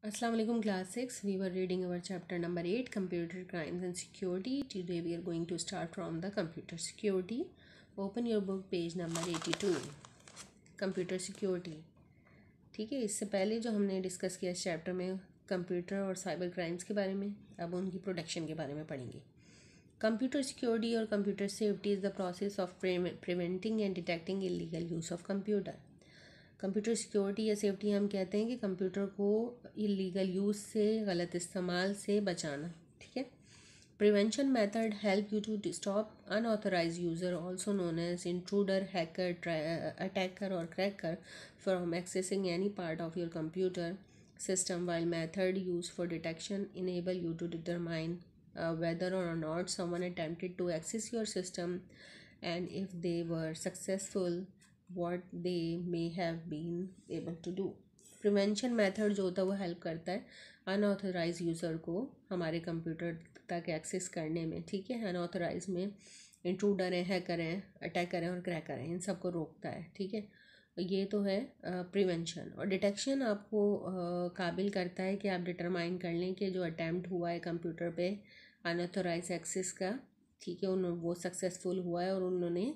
Assalamu alaikum class 6. We were reading our chapter number 8, computer crimes and security. Today we are going to start from the computer security. Open your book page number 82. Computer security. ठीक है, इससे पहले जो हमने discuss किया इस chapter में computer और साइबर क्राइम्स के बारे में, अब उनकी प्रोटेक्शन के बारे में पढ़ेंगे. कंप्यूटर सिक्योरिटी और computer safety is the process of preventing and detecting illegal use of computer. Computer security या सेफ्टी हम कहते हैं कि कंप्यूटर को इलीगल यूज़ से, गलत इस्तेमाल से बचाना. ठीक है. Prevention method help you to stop unauthorise user also known as intruder, hacker, attacker और cracker from accessing any part of your computer system, while method used for detection enable you to determine whether or not someone attempted to access your system, and if they were successful, what they may have been able to do. Prevention method जो होता है वो help करता है unauthorized user को हमारे computer तक access करने में. ठीक है. अनऑथराइज में इंट्रूडर हैं, हैकर हैं, अटैकर हैं और क्रैकर हैं, इन सबको रोकता है. ठीक है. ये तो है प्रिवेंशन. और डिटेक्शन आपको काबिल करता है कि आप डिटरमाइन कर लें कि जो अटैम्प्ट हुआ है कंप्यूटर पे अनऑथराइज एक्सेस का, ठीक है, वो सक्सेसफुल हुआ है और उन्होंने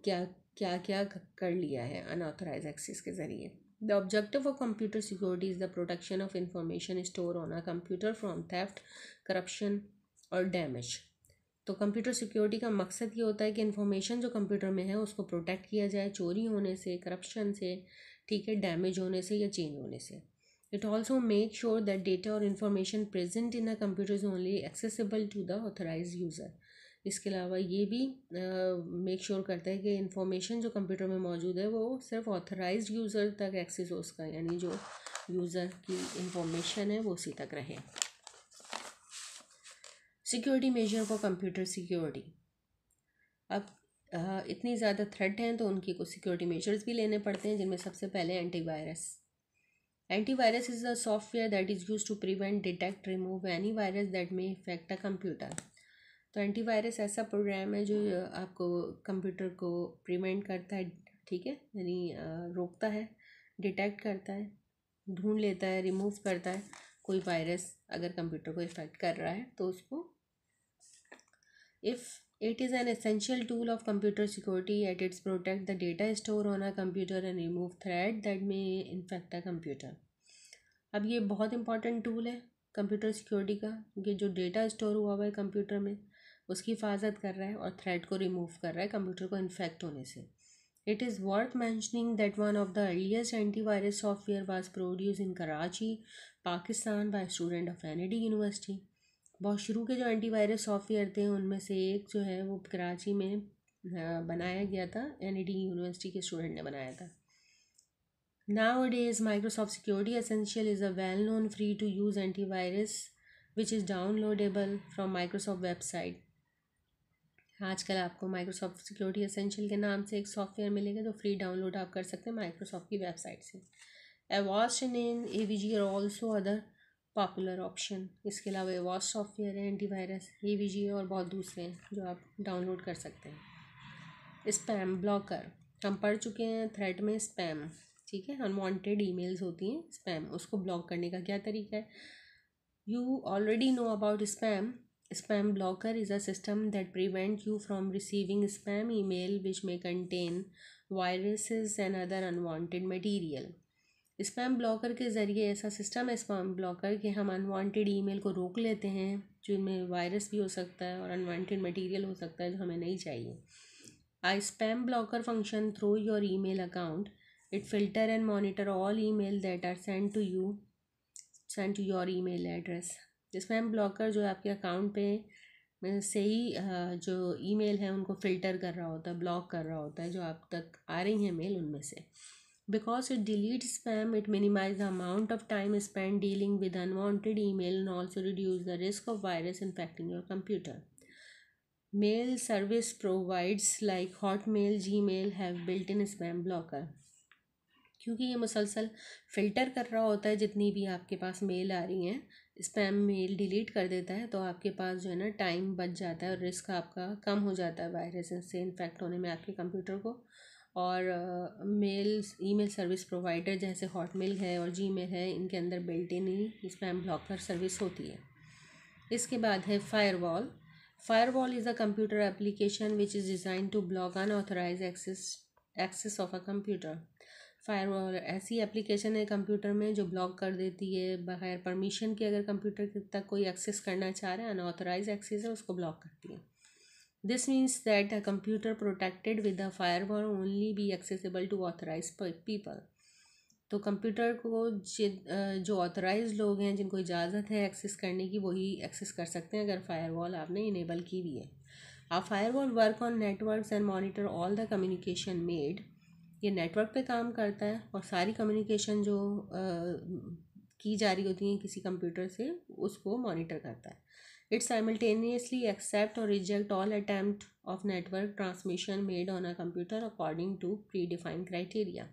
क्या क्या क्या कर लिया है अनऑथराइज एक्सेस के ज़रिए. The objective of computer security is the protection of information store on a computer from theft, corruption और डैमेज. तो कंप्यूटर सिक्योरिटी का मकसद ये होता है कि इन्फॉर्मेशन जो कंप्यूटर में है उसको प्रोटेक्ट किया जाए चोरी होने से, करप्शन से, ठीक है, डैमेज होने से या चेंज होने से. It also make sure that data और information present in a computer is only accessible to the authorise user. इसके अलावा ये भी मेक श्योर करता है कि इन्फॉर्मेशन जो कंप्यूटर में मौजूद है वो सिर्फ ऑथराइज यूज़र तक एक्सेस हो उसका, यानी जो यूज़र की इंफॉर्मेशन है वो उसी तक रहे. Security measure for computer security. अब इतनी ज़्यादा थ्रेट हैं तो उनकी कुछ सिक्योरिटी मेजर्स भी लेने पड़ते हैं, जिनमें सबसे पहले antivirus. Antivirus is a software that is use to prevent, detect, remove any virus that may effect a computer. तो एंटीवायरस ऐसा प्रोग्राम है जो आपको कंप्यूटर को प्रिवेंट करता है, ठीक है, यानी रोकता है, डिटेक्ट करता है, ढूंढ लेता है, रिमूव करता है कोई वायरस अगर कंप्यूटर को इफेक्ट कर रहा है तो उसको. If it is an essential tool of computer security, at its protect the data stored on a computer and remove threat that may infect a computer. अब ये बहुत इंपॉर्टेंट टूल है कंप्यूटर सिक्योरिटी का, क्योंकि जो डेटा स्टोर हुआ हुआ है कंप्यूटर में उसकी हिफाजत कर रहा है और थ्रेट को रिमूव कर रहा है कंप्यूटर को इन्फेक्ट होने से. It is worth mentioning that one of the earliest antivirus software was produced in Karachi, Pakistan by a student of Kennedy University. बहुत शुरू के जो एंटीवायरस सॉफ्टवेयर थे उनमें से एक जो है वो कराची में बनाया गया था, एनईडी यूनिवर्सिटी के स्टूडेंट ने बनाया था. Nowadays, Microsoft Security Essential is a well-known free-to-use antivirus which is downloadable from Microsoft website. आजकल आपको माइक्रोसॉफ्ट सिक्योरिटी एसेंशियल के नाम से एक सॉफ्टवेयर मिलेगा जो फ्री डाउनलोड आप कर सकते हैं माइक्रोसॉफ्ट की वेबसाइट से. Avast and AVG are also other popular option. इसके अलावा एवॉस्ट सॉफ्टवेयर है एंटीवायरस, AVG और बहुत दूसरे हैं जो आप डाउनलोड कर सकते हैं. स्पैम ब्लॉकर हम पढ़ चुके हैं थ्रेड में. स्पैम, ठीक है, अनवांटेड ईमेल्स होती हैं, स्पैम, उसको ब्लॉक करने का क्या तरीका है. You already know about spam. Spam blocker is a system that prevents you from receiving spam email which may contain viruses and other unwanted material. Spam blocker के ज़रिए ऐसा सिस्टम है स्पैम ब्लॉकर कि हम अनवांटेड ईमेल को रोक लेते हैं जिनमें वायरस भी हो सकता है और अनवांटेड मटेरियल हो सकता है जो हमें नहीं चाहिए. A spam blocker function through your email account. It filter and monitor all email that are sent to your email address. Spam blocker जो आपके अकाउंट पे से ही जो ईमेल है उनको फ़िल्टर कर रहा होता है, ब्लॉक कर रहा होता है जो आप तक आ रही हैं मेल उनमें से. Because it deletes spam, it minimizes the amount of time spent dealing with unwanted email and also reduce the risk of virus infecting your computer. Mail service provides like Hotmail, Gmail have built-in spam blocker. क्योंकि ये मुसलसल filter कर रहा होता है जितनी भी आपके पास मेल आ रही हैं, स्पैम मेल डिलीट कर देता है, तो आपके पास जो है ना टाइम बच जाता है और रिस्क आपका कम हो जाता है वायरस से इन्फेक्ट होने में आपके कंप्यूटर को. और मेल्स ईमेल सर्विस प्रोवाइडर जैसे हॉटमेल है और जीमेल है, इनके अंदर बिल्ट इन ही स्पैम ब्लॉकर सर्विस होती है। इसके बाद है firewall. Firewall is a computer application which is design to block unauthorise access of a computer. Firewall ऐसी एप्लीकेशन है कंप्यूटर में जो ब्लॉक कर देती है बगैर परमिशन के, अगर कंप्यूटर तक कोई एक्सेस करना चाह रहा है, अनऑथराइज एक्सेस है, उसको ब्लॉक करती है। This means that a computer protected with a firewall only be accessible to authorise people. तो कंप्यूटर को जो ऑथराइज लोग हैं, जिनको इजाज़त है एक्सेस करने की, वही एक्सेस कर सकते हैं अगर फायरवॉल आपने इनेबल की हुई है। A firewall work on networks and monitor all the communication made। ये नेटवर्क पे काम करता है और सारी कम्युनिकेशन जो की जा रही होती हैं किसी कंप्यूटर से, उसको मॉनिटर करता है। इट साइमल्टेनियसली एक्सेप्ट और reject all attempt of network transmission made on a computer according to predefined criteria.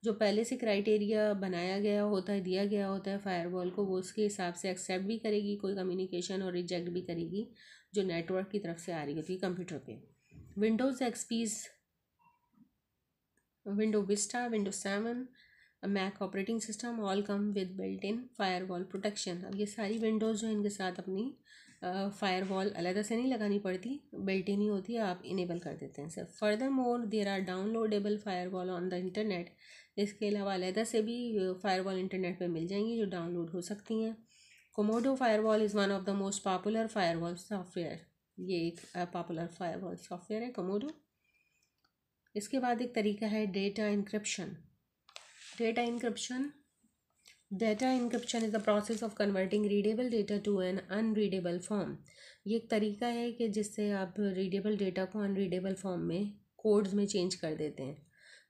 जो पहले से क्राइटेरिया बनाया गया होता है, दिया गया होता है फायरवॉल को, वो उसके हिसाब से एक्सेप्ट भी करेगी कोई कम्युनिकेशन और रिजेक्ट भी करेगी जो नेटवर्क की तरफ से आ रही होती है कंप्यूटर पे। Windows XPs, window Vista, window 7, Mac operating system all come with built in firewall protection. अब ये सारी विंडोज़ जो इनके साथ अपनी फायरवॉल अलग से नहीं लगानी पड़ती, बिल्ट इन ही होती है, आप इनेबल कर देते हैं sir. Furthermore there are downloadable firewall on the internet. इसके अलावा अलग से भी फायरवॉल इंटरनेट पे मिल जाएंगी जो डाउनलोड हो सकती हैं। Comodo firewall is one of the most popular firewall software. ये एक पॉपुलर फायरवॉल सॉफ्टवेयर है कोमोडो। इसके बाद एक तरीका है data encryption. Data encryption is the process of converting readable data to an unreadable form. ये एक तरीका है कि जिससे आप रीडेबल डेटा को अनरीडेबल फॉर्म में कोड्स में चेंज कर देते हैं।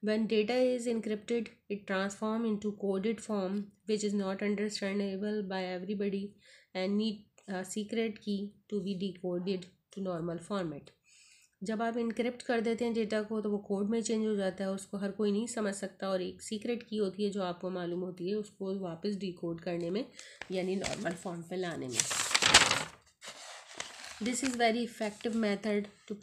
When data is encrypted, it transforms into coded form which is not understandable by everybody and need a secret key to be decoded to normal format। जब आप encrypt कर देते हैं डेटा को तो वो कोड में चेंज हो जाता है, उसको हर कोई नहीं समझ सकता, और एक सीक्रेट की होती है जो आपको मालूम होती है उसको वापस डिकोड करने में, यानी नॉर्मल फॉर्म पे लाने में। This is very effective method to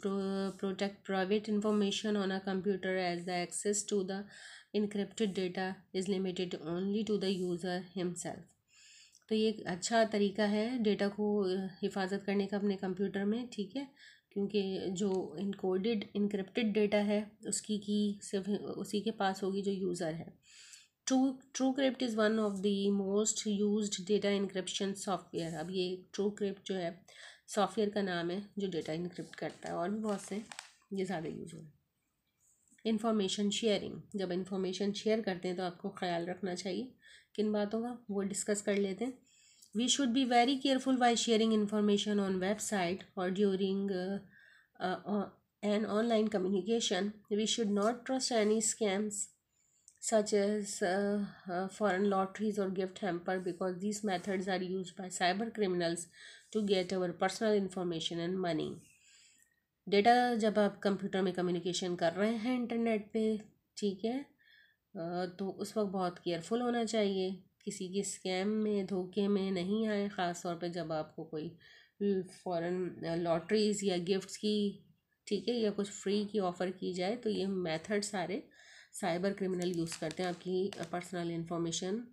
protect private information on a computer as the access to the encrypted data is limited only to the user himself। तो ये एक अच्छा तरीका है डेटा को हिफाजत करने का अपने कंप्यूटर में, ठीक है, क्योंकि जो इनकोडेड इनक्रिप्टेड डेटा है उसकी की सिर्फ उसी के पास होगी जो यूज़र है। TrueCrypt is one of the most used data encryption software. अब ये TrueCrypt जो है सॉफ्टवेयर का नाम है जो डेटा इनक्रिप्ट करता है, और भी बहुत से ये ज़्यादा यूज़ हो। इंफॉर्मेशन शेयरिंग, जब इंफॉर्मेशन शेयर करते हैं तो आपको ख्याल रखना चाहिए किन बातों का, वो डिस्कस कर लेते हैं। We should be very careful by sharing information on website और during an online communication. We should not trust any scams such as foreign lotteries or gift hamper because these methods are used by cyber criminals to get our personal information and money। Data जब आप computer में communication कर रहे हैं internet पे, ठीक है, तो उस वक्त बहुत केयरफुल होना चाहिए, किसी के स्कैम में धोखे में नहीं आए, ख़ास तौर पे जब आपको कोई फॉरेन लॉटरीज़ या गिफ्ट्स की, ठीक है, या कुछ फ्री की ऑफ़र की जाए, तो ये मेथड सारे साइबर क्रिमिनल यूज़ करते हैं आपकी पर्सनल इंफॉर्मेशन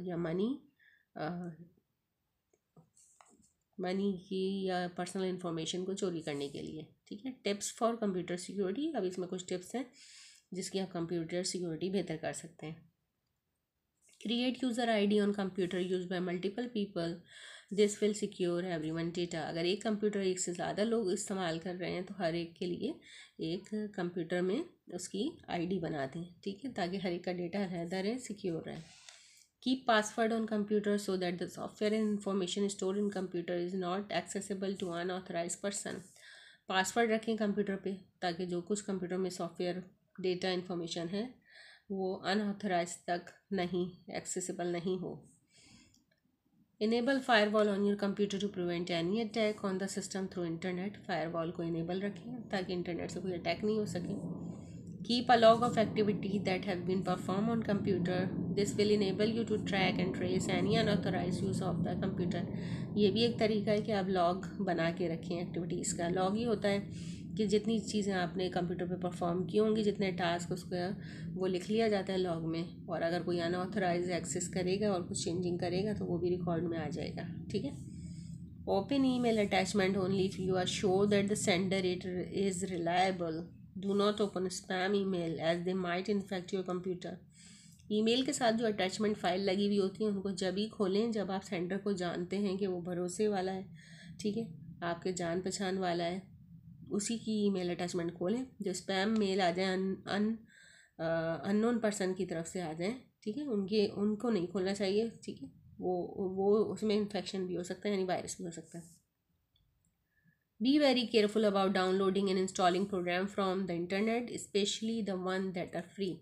या मनी की या पर्सनल इंफॉर्मेशन को चोरी करने के लिए, ठीक है। टिप्स फॉर कंप्यूटर सिक्योरिटी, अब इसमें कुछ टिप्स हैं जिसकी आप कंप्यूटर सिक्योरिटी बेहतर कर सकते हैं। Create user ID on computer use by multiple people, this will secure everyone data. अगर एक कंप्यूटर एक से ज़्यादा लोग इस्तेमाल कर रहे हैं तो हर एक के लिए एक कंप्यूटर में उसकी ID बना दें, ठीक है, ताकि हर एक का डेटा रहता रहे, सिक्योर रहे। Keep password on computer so that the software and information store in computer is not accessible to unauthorise person. Password रखें कंप्यूटर पे ताकि जो कुछ कंप्यूटर में सॉफ्टवेयर डेटा इंफॉर्मेशन है वो अनऑथराइज तक नहीं एक्सेसिबल नहीं हो। Enable firewall on your computer to prevent any attack on the system through internet. Firewall को इनेबल रखें ताकि इंटरनेट से कोई अटैक नहीं हो सके। Keep a log of activity that have been perform on computer, this will enable you to track and trace any unauthorise use of the computer. ये भी एक तरीका है कि आप लॉग बना के रखें एक्टिविटीज़ का। लॉग ही होता है कि जितनी चीज़ें आपने कंप्यूटर पे परफॉर्म की होंगी, जितने टास्क उसका वो लिख लिया जाता है लॉग में, और अगर कोई अनऑथराइज एक्सेस करेगा और कुछ चेंजिंग करेगा तो वो भी रिकॉर्ड में आ जाएगा, ठीक है। Open email attachment only if you are sure that the sender it is reliable. Do not open spam email as they might infect your computer. Email के साथ जो अटैचमेंट फ़ाइल लगी हुई होती है उनको जब ही खोलें जब आप सेंडर को जानते हैं कि वो भरोसे वाला है, ठीक है, आपके जान पहचान वाला है, उसी की ईमेल अटैचमेंट खोलें. जो स्पैम मेल आ जाए अननोन पर्सन की तरफ से आ जाए, ठीक है, उनको नहीं खोलना चाहिए, ठीक है. वो उसमें इन्फेक्शन भी हो सकता है, यानी वायरस भी हो सकता है. Be very careful about downloading and installing program from the internet, especially the one that are free.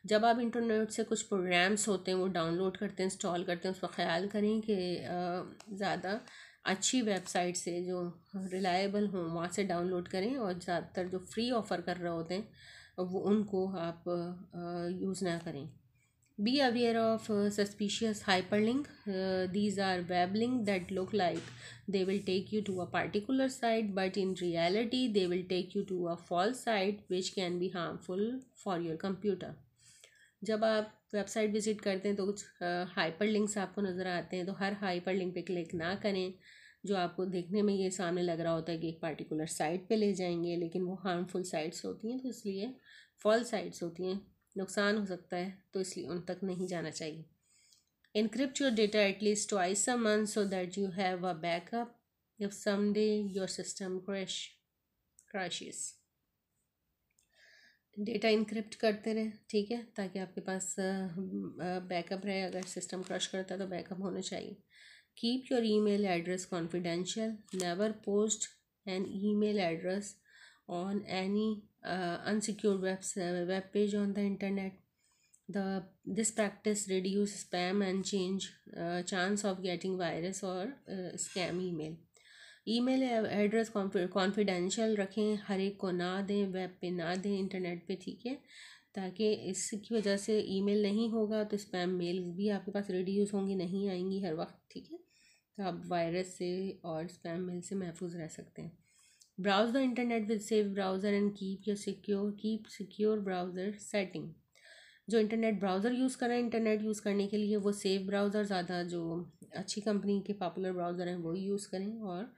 जब आप इंटरनेट से कुछ प्रोग्राम्स होते हैं वो डाउनलोड करते हैं, इंस्टॉल करते हैं, उसका ख्याल करें कि ज़्यादा अच्छी वेबसाइट से जो रिलायबल हों वहाँ से डाउनलोड करें, और ज़्यादातर जो फ्री ऑफ़र कर रहे होते हैं वो उनको आप यूज़ ना करें. Be aware of suspicious hyperlink. These are web links that look like they will take you to a particular site, but in reality they will take you to a false site which can be harmful for your computer. जब आप website visit करते हैं तो कुछ hyper links आपको नज़र आते हैं, तो हर हाइपर लिंक पे क्लिक ना करें जो आपको देखने में ये सामने लग रहा होता है कि एक पार्टिकुलर साइट पे ले जाएंगे, लेकिन वो हार्मफुल साइट्स होती हैं, तो इसलिए फॉल्स साइट्स होती हैं, नुकसान हो सकता है, तो इसलिए उन तक नहीं जाना चाहिए. Encrypt your data at least twice a month so that you have a backup if someday your system crashes. Data encrypt करते रहें, ठीक है, ताकि आपके पास बैकअप रहे. अगर सिस्टम क्रश करता है तो बैकअप होना चाहिए. Keep your email address confidential. Never post N email address on any unsecured web page on the internet. This practice reduce spam and chance of getting virus or scam email. Email address confidential रखें, हर एक को ना दें, web पे ना दें, internet पे, ठीक है, ताकि इसकी वजह से ईमेल नहीं होगा तो स्पैम मेल भी आपके पास रिड्यूस होंगी, नहीं आएंगी हर वक्त, ठीक है, तो आप वायरस से और स्पैम मेल से महफूज रह सकते हैं. Browse the internet with safe browser and keep secure browser setting. जो इंटरनेट ब्राउज़र यूज़ कर रहे हैं इंटरनेट यूज़ करने के लिए वो सेफ ब्राउज़र, ज़्यादा जो अच्छी कंपनी के पॉपुलर ब्राउज़र हैं वो यूज़ करें, और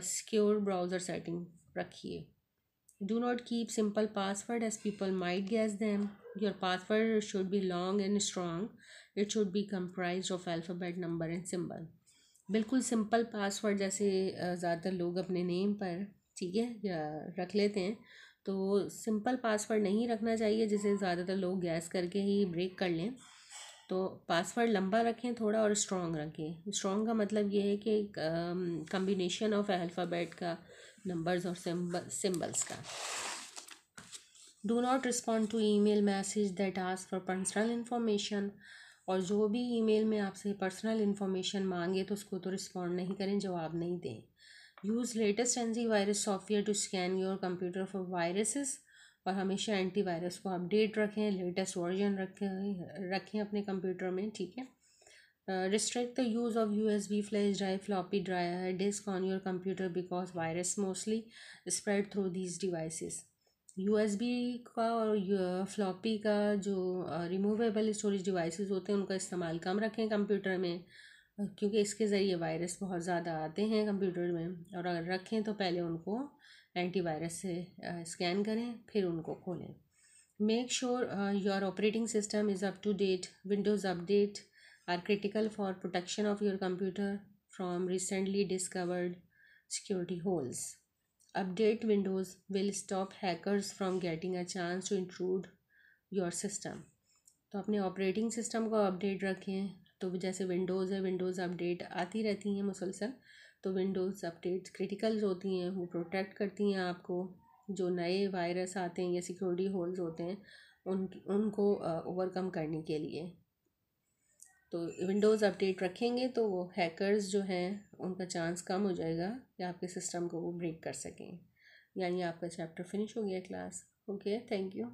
सिक्योर ब्राउज़र सेटिंग रखिए. Do not keep simple password as people might guess them. Your password should be long and strong. It should be comprised of alphabet, number and symbol. बिल्कुल simple password जैसे ज़्यादातर लोग अपने name पर, ठीक है, या रख लेते हैं, तो सिंपल पासवर्ड नहीं रखना चाहिए जिसे ज़्यादातर लोग गैस करके ही ब्रेक कर लें. तो पासवर्ड लंबा रखें थोड़ा और स्ट्रॉन्ग रखें. स्ट्रॉन्ग का मतलब ये है कि कम्बिनेशन ऑफ अल्फ़ाबेट का, नंबर्स और सिम्बल्स का. Do not respond to email message that ask for personal information. और जो भी ईमेल में आपसे पर्सनल इन्फॉर्मेशन मांगे तो उसको तो रिस्पॉन्ड नहीं करें, जवाब नहीं दें. Use latest antivirus software to scan your computer for viruses. और हमेशा एंटीवायरस को अपडेट रखें, लेटेस्ट वर्जन रखें अपने कंप्यूटर में, ठीक है. Restrict the use of USB flash drive, floppy drive disk on your computer because virus mostly spread through these devices. USB का और फ्लॉपी का जो रिमूवेबल स्टोरेज डिवाइसेस होते हैं उनका इस्तेमाल कम रखें कंप्यूटर में, क्योंकि इसके ज़रिए वायरस बहुत ज़्यादा आते हैं कंप्यूटर में, और अगर रखें तो पहले उनको एंटीवायरस से स्कैन करें फिर उनको खोलें. Make sure your operating system is up to date. Windows update are critical for protection of your computer from recently discovered security holes. Update Windows will stop hackers from getting a chance to intrude your system. तो अपने operating system को update रखें. तो जैसे Windows है, Windows update आती रहती हैं मुसलसल, तो विंडोज़ अपडेट क्रिटिकल होती हैं, वो प्रोटेक्ट करती हैं आपको. जो नए वायरस आते हैं या सिक्योरिटी होल्स होते हैं उनको ओवरकम करने के लिए. तो विंडोज़ अपडेट रखेंगे तो वो हैकर्स जो हैं उनका चांस कम हो जाएगा कि आपके सिस्टम को वो ब्रेक कर सकें. यानी आपका चैप्टर फिनिश हो गया क्लास. Okay, thank you.